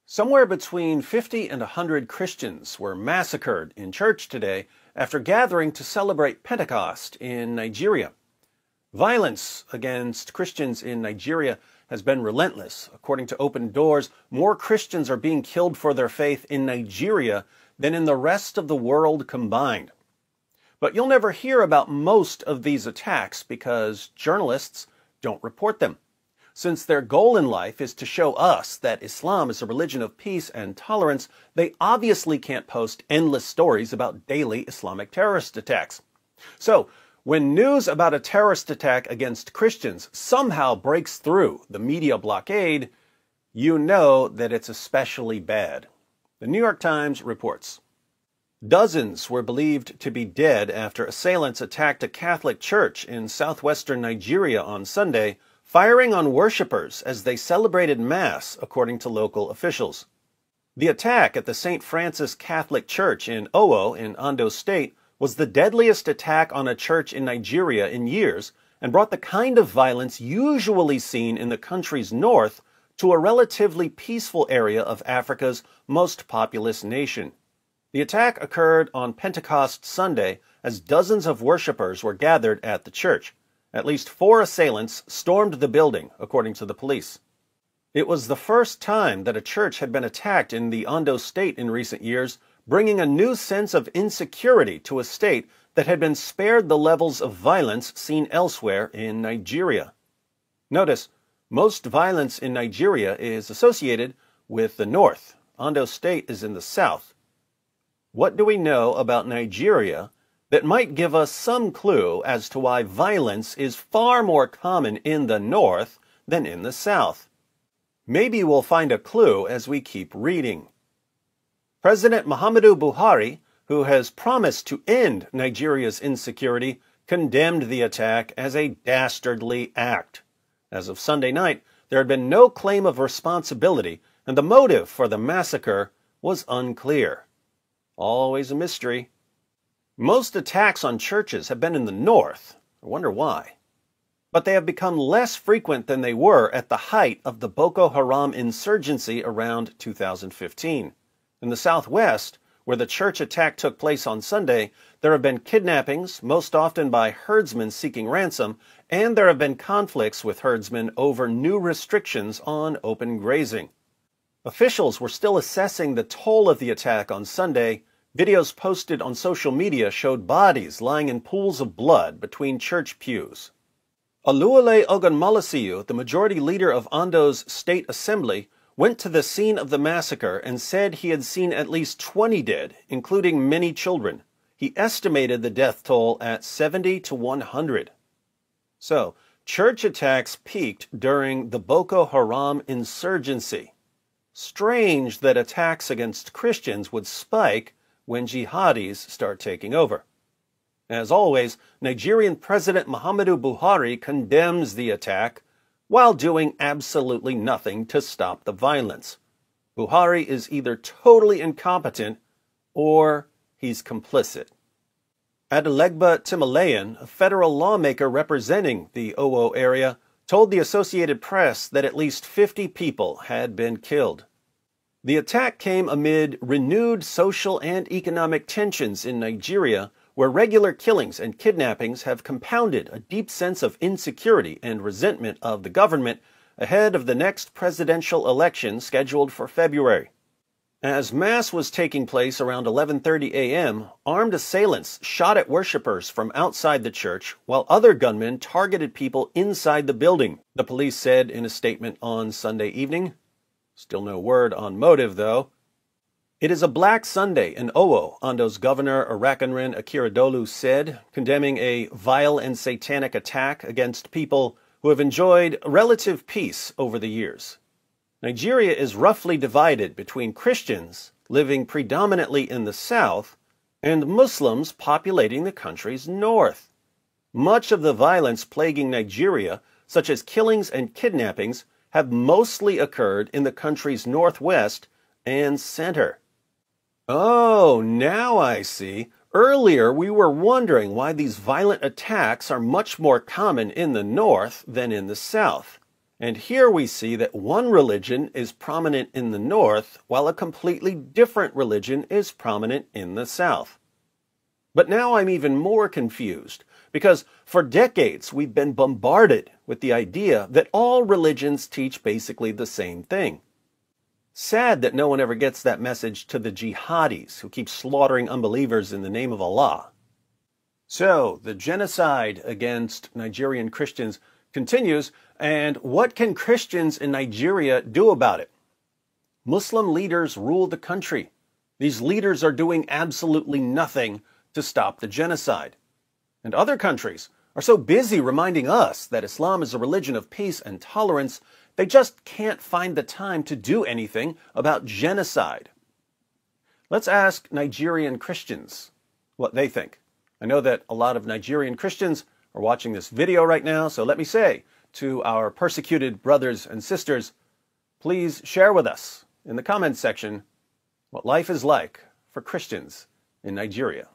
Somewhere between 50 and 100 Christians were massacred in church today after gathering to celebrate Pentecost in Nigeria. Violence against Christians in Nigeria has been relentless. According to Open Doors, more Christians are being killed for their faith in Nigeria than in the rest of the world combined. But you'll never hear about most of these attacks because journalists don't report them. Since their goal in life is to show us that Islam is a religion of peace and tolerance, they obviously can't post endless stories about daily Islamic terrorist attacks. So, when news about a terrorist attack against Christians somehow breaks through the media blockade, you know that it's especially bad. The New York Times reports, dozens were believed to be dead after assailants attacked a Catholic church in southwestern Nigeria on Sunday, firing on worshippers as they celebrated Mass, according to local officials. The attack at the St. Francis Catholic Church in Owo in Ondo State was the deadliest attack on a church in Nigeria in years and brought the kind of violence usually seen in the country's north to a relatively peaceful area of Africa's most populous nation. The attack occurred on Pentecost Sunday as dozens of worshippers were gathered at the church. At least 4 assailants stormed the building, according to the police. It was the first time that a church had been attacked in the Ondo State in recent years, bringing a new sense of insecurity to a state that had been spared the levels of violence seen elsewhere in Nigeria. Notice, most violence in Nigeria is associated with the north. Ondo State is in the south. What do we know about Nigeria that might give us some clue as to why violence is far more common in the north than in the south? Maybe we'll find a clue as we keep reading. President Muhammadu Buhari, who has promised to end Nigeria's insecurity, condemned the attack as a dastardly act. As of Sunday night, there had been no claim of responsibility, and the motive for the massacre was unclear. Always a mystery. Most attacks on churches have been in the north. I wonder why. But they have become less frequent than they were at the height of the Boko Haram insurgency around 2015. In the southwest, where the church attack took place on Sunday, there have been kidnappings, most often by herdsmen seeking ransom, and there have been conflicts with herdsmen over new restrictions on open grazing. Officials were still assessing the toll of the attack on Sunday. Videos posted on social media showed bodies lying in pools of blood between church pews. Oluwole Ogunmolosiyu, the majority leader of Ondo's state assembly, went to the scene of the massacre and said he had seen at least 20 dead, including many children. He estimated the death toll at 70 to 100. So, church attacks peaked during the Boko Haram insurgency. Strange that attacks against Christians would spike when jihadis start taking over. As always, Nigerian President Muhammadu Buhari condemns the attack while doing absolutely nothing to stop the violence. Buhari is either totally incompetent or he's complicit. Adelegba Timalayan, a federal lawmaker representing the Owo area, told the Associated Press that at least 50 people had been killed. The attack came amid renewed social and economic tensions in Nigeria, where regular killings and kidnappings have compounded a deep sense of insecurity and resentment of the government ahead of the next presidential election scheduled for February. As Mass was taking place around 11:30 a.m., armed assailants shot at worshippers from outside the church, while other gunmen targeted people inside the building, the police said in a statement on Sunday evening. Still no word on motive, though. It is a Black Sunday in Owo, Ondo's governor Arakanrin Akiridolu said, condemning a vile and satanic attack against people who have enjoyed relative peace over the years. Nigeria is roughly divided between Christians, living predominantly in the south, and Muslims populating the country's north. Much of the violence plaguing Nigeria, such as killings and kidnappings, have mostly occurred in the country's northwest and center. Oh, now I see. Earlier we were wondering why these violent attacks are much more common in the north than in the south. And here we see that one religion is prominent in the north, while a completely different religion is prominent in the south. But now I'm even more confused, because for decades we've been bombarded with the idea that all religions teach basically the same thing. Sad that no one ever gets that message to the jihadis who keep slaughtering unbelievers in the name of Allah. So, the genocide against Nigerian Christians continues, and what can Christians in Nigeria do about it? Muslim leaders rule the country. These leaders are doing absolutely nothing to stop the genocide. And other countries are so busy reminding us that Islam is a religion of peace and tolerance, they just can't find the time to do anything about genocide. Let's ask Nigerian Christians what they think. I know that a lot of Nigerian Christians are watching this video right now, so let me say to our persecuted brothers and sisters, please share with us in the comments section what life is like for Christians in Nigeria.